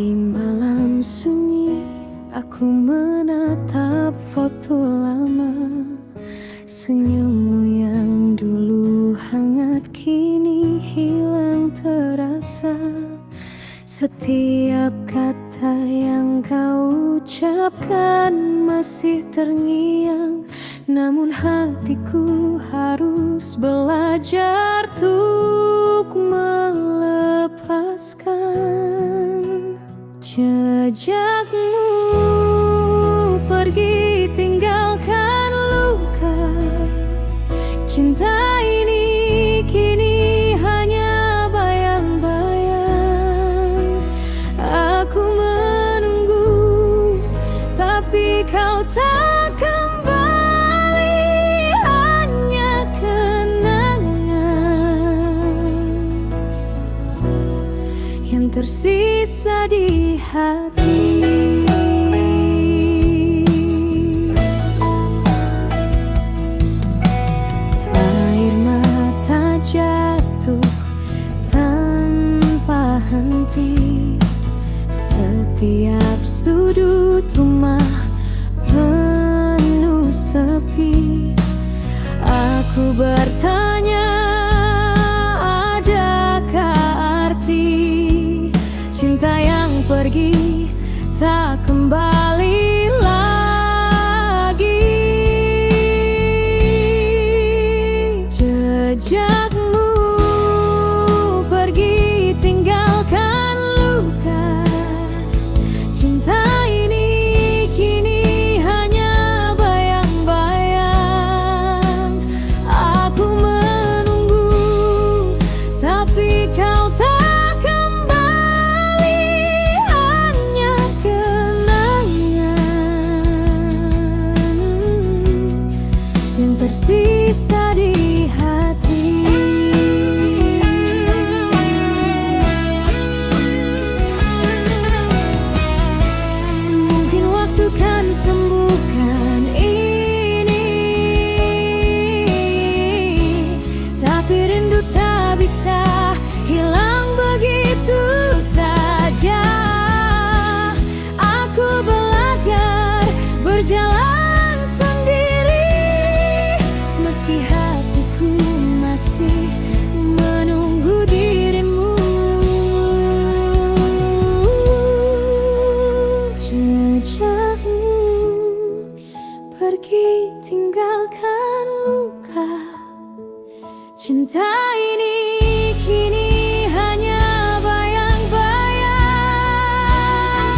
Di malam sunyi, aku menatap foto lama. Senyummu yang dulu hangat kini hilang terasa. Setiap kata yang kau ucapkan masih terngiang, namun hatiku harus belajar untuk melepaskan. Jejakmu pergi tinggalkan luka. Cinta ini kini hanya bayang-bayang. Aku menunggu, tapi kau tak kembali. Hanya kenangan yang tersisa di hati. Air mata jatuh tanpa henti. Setiap sudut rumah penuh sepi. Aku bertanya, adakah arti cinta yang pergi tak kembali lagi? Jejakmu pergi tinggalkan luka. Cinta ini kini hanya bayang-bayang. Aku menunggu, tapi kau tak kembali. Hanya kenangan yang tersisa di hati. Mungkin waktu kan sembuhkan ini, tapi rindu tak bisa hilang begitu saja. Aku belajar berjalan sendiri, meski hatiku masih menunggu dirimu. Jejakmu pergi tinggalkan luka. Cinta ini kini hanya bayang-bayang.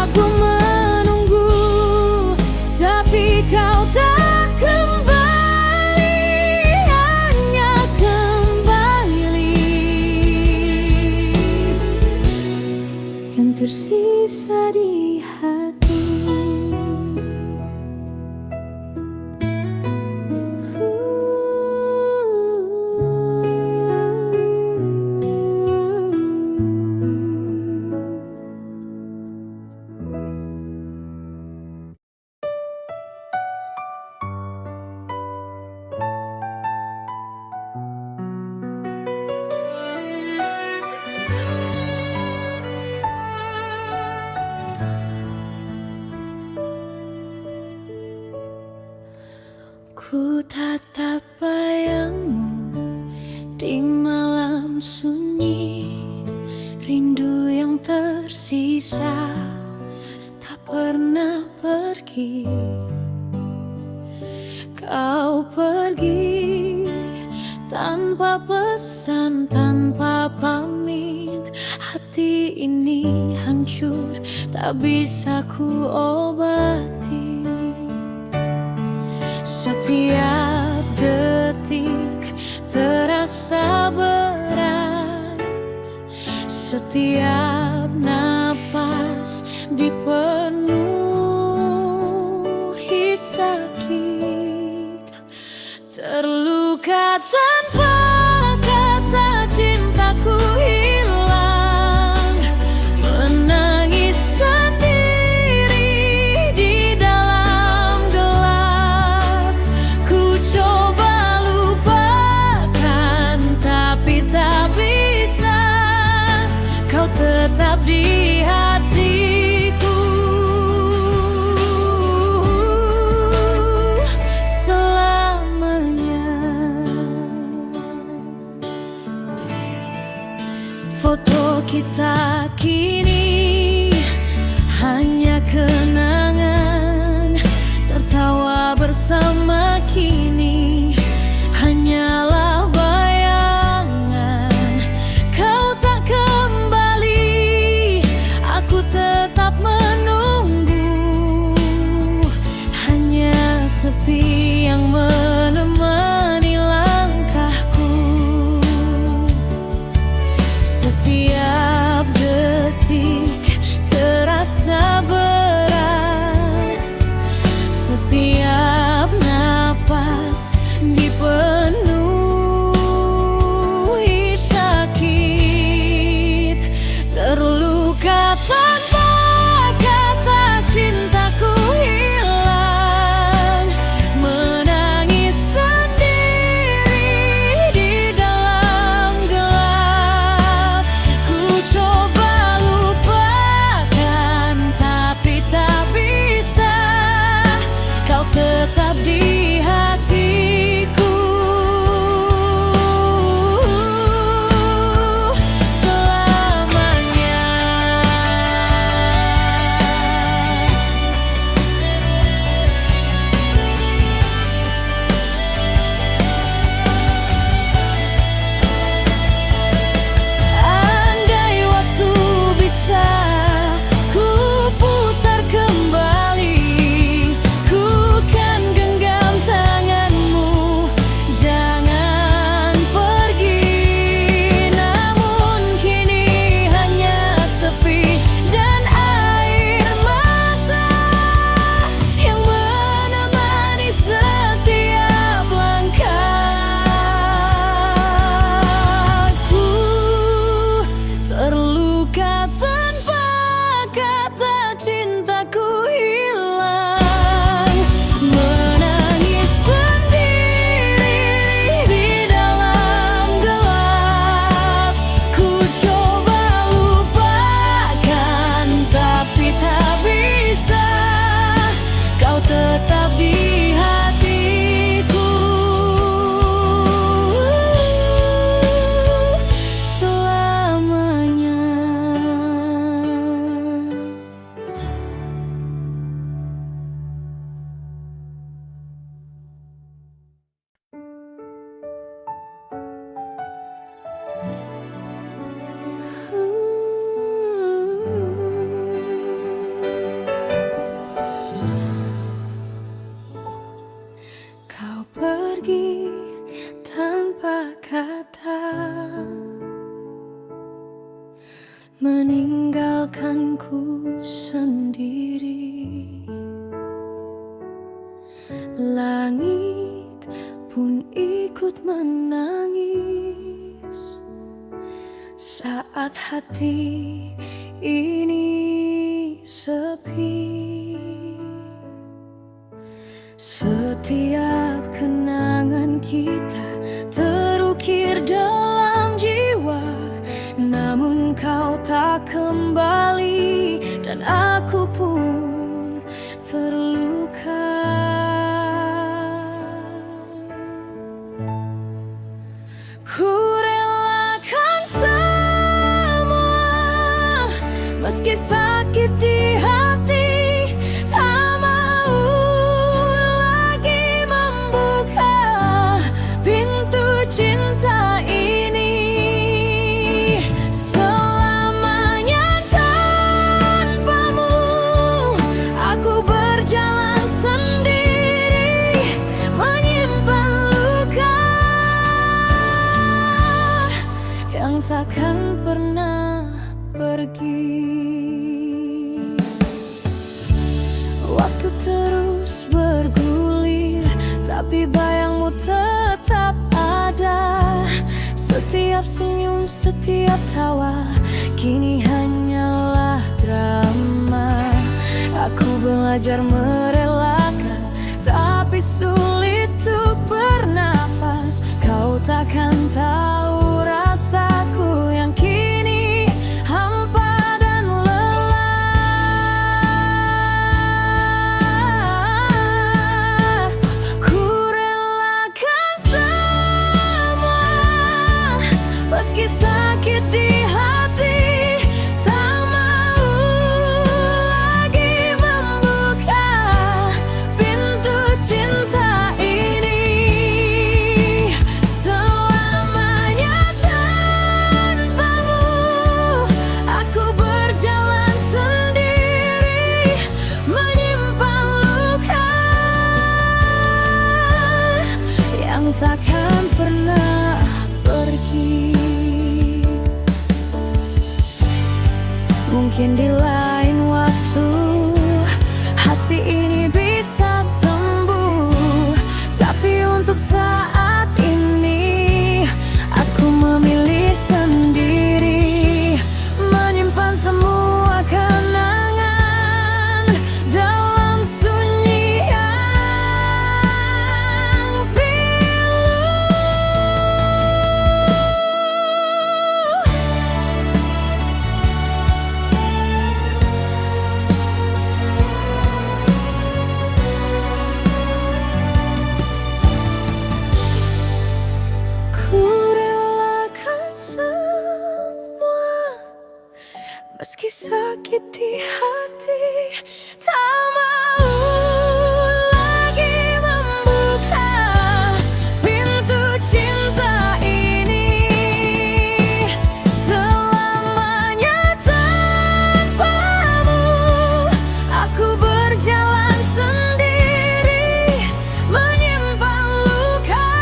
Aku menunggu, tapi kau tak kembali. Hanya kembali yang tersisa di hati. Ku tatap bayangmu di malam sunyi. Rindu yang tersisa tak pernah pergi. Kau pergi tanpa pesan, tanpa pamit. Hati ini hancur, tak bisa ku obati. Setiap detik terasa berat. Setiap napas dipenuhi sakit. Terluka tanpa kata cintaku hilang. Menangis sendiri di dalam gelap. Ku coba lupakan, tapi tak bisa. Kau tetap kini hanyalah bayangan. Kau tak kembali, aku tetap menunggu. Hanya sepi yang menemani langkahku. Setiap detik terasa berat, setiap napas dipenuhi sakit. Terluka tanpa kata, cintaku hilang. Menangis sendiri di dalam gelap. Ku coba lupakan tapi tak bisa. Kau tetap di hatiku selamanya. Andai waktu bisa ku putar kembali, ku kan genggam tanganmu, jangan pergi. Namun kini hanya sepi dan air mata yang menemani setiap langkahku. Terluka tanpa kata, cintaku hilang. Menangis sendiri di dalam gelap. Ku coba lupakan tapi tak bisa. Kau tetap di hatiku selamanya. Kau pergi tanpa kata, meninggalkanku sendiri. Langit pun ikut menangis saat hati ini sepi. Setiap kenangan kita terukir dalam jiwa, namun kau tak kembali dan aku pun terluka. Ku relakan semua meski sakit di hati. Tak mau lagi membuka pintu cinta ini. Selamanya tanpamu aku berjalan sendiri, menyimpan luka yang takkan pernah pergi. Waktu terus bergulir, tapi bayangmu tetap ada. Setiap senyum, setiap tawa, kini hanyalah drama. Aku belajar merelakan, tapi sulit untuk bernafas. Kau takkan tahu rasaku yang kini hampa dan lelah. Ku relakan semua meski sakit di hati. Tak mau lagi membuka pintu cinta ini. hati, tak mau lagi membuka pintu cinta ini. Selamanya tanpamu, aku berjalan sendiri, menyimpan luka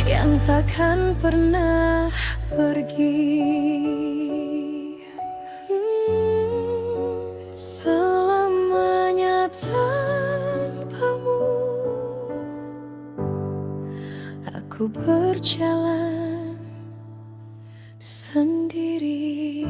yang takkan pernah pergi. Selamanya tanpamu, aku berjalan sendiri.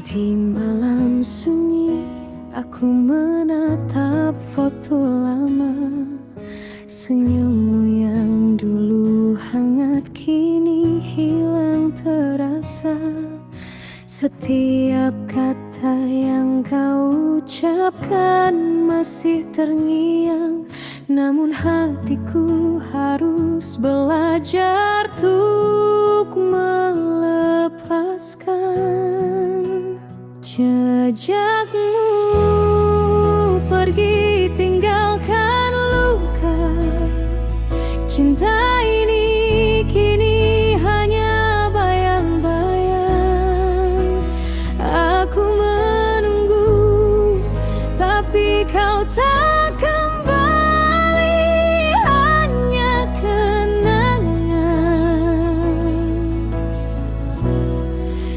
Di malam sunyi, aku menatap foto lama. Senyummu yang dulu hangat kini hilang terasa. Setiap kata yang kau ucapkan masih terngiang, namun hatiku harus belajar untuk melepaskan. Jejakmu pergi tinggalkan luka. Cinta ini kini hanya bayang-bayang. Aku menunggu, tapi kau tak kembali, hanya kenangan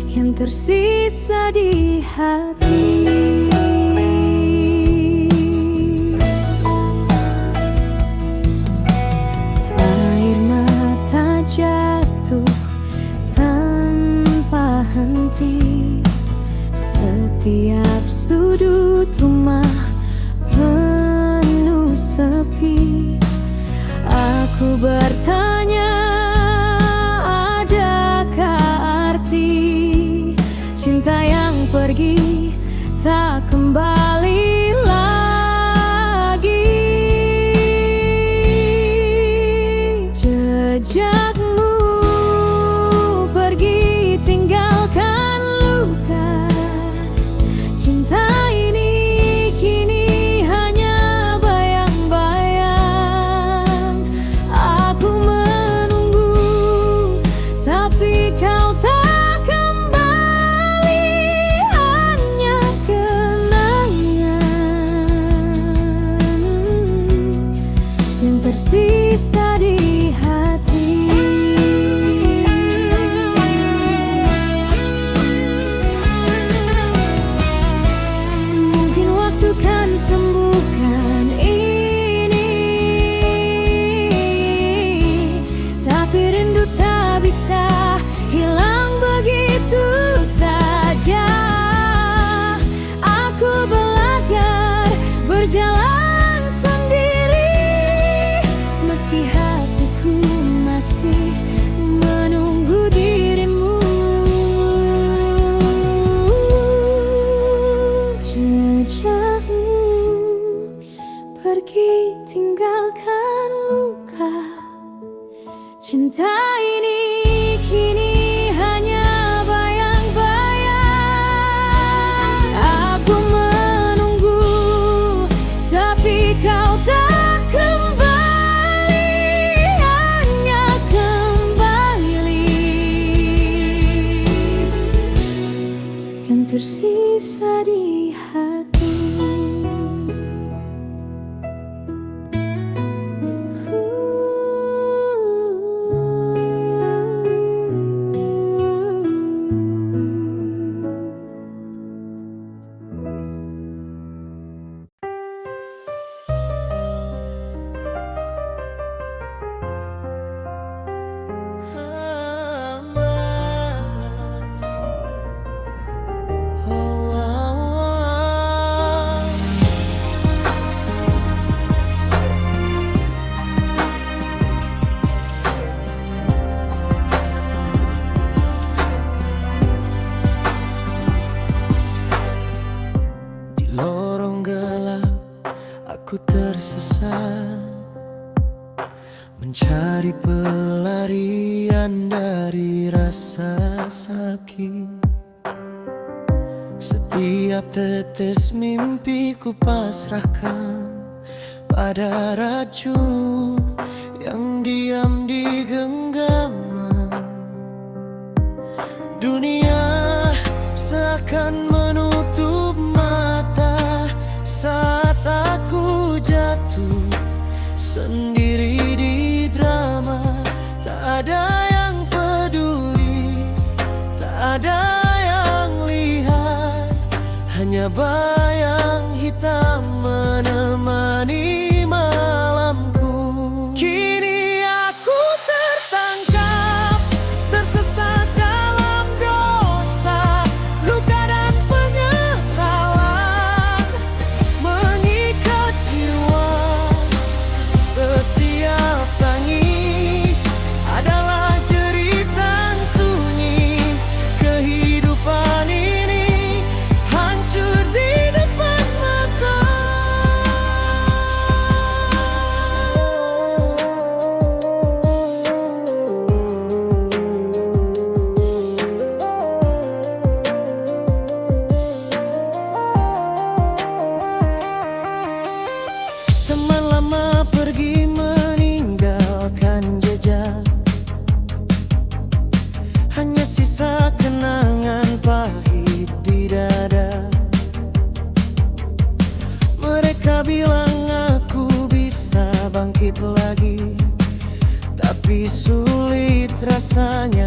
yang tersisa di hati. Air mata jatuh tanpa henti. Setiap sudut rumah penuh sepi. Aku bertanya, adakah arti cinta yang pergi tak kembali lagi? Jejakmu pergi tinggalkan luka. Cinta ini kini hanya bayang-bayang. Aku menunggu, tapi kau tak kembali, hanya kenangan yang tersisa di hati. Mungkin waktu kan sembuhkan ini, tapi rindu tak bisa hilang begitu saja. Aku belajar berjalan sendiri, meski hatiku masih menunggu dirimu. Jejakmu pergi tinggalkan luka. Cinta ini kini hanya bayang-bayang. Aku menunggu, tapi kau tak kembali, hanya kembali yang tersisa di hati. Oh mencari pelarian dari rasa sakit. Setiap tetes mimpi ku pasrahkan pada racun yang diam di genggaman. Dunia seakan menutup mata saat aku jatuh sendiri di drama. Tak ada yang peduli, tak ada yang lihat, hanya bayang hitam menemani malamku. Kini aku tertangkap, tersesat dalam dosa, luka dan penyesalan mengikat jiwa. Setiap tangis adalah jeritan sunyi. Kehidupan ini hancur di depan mata. Teman lama pergi meninggalkan jejak, hanya sisa kenangan pahit di dada. Mereka bilang aku bisa bangkit lagi, tapi sulit rasanya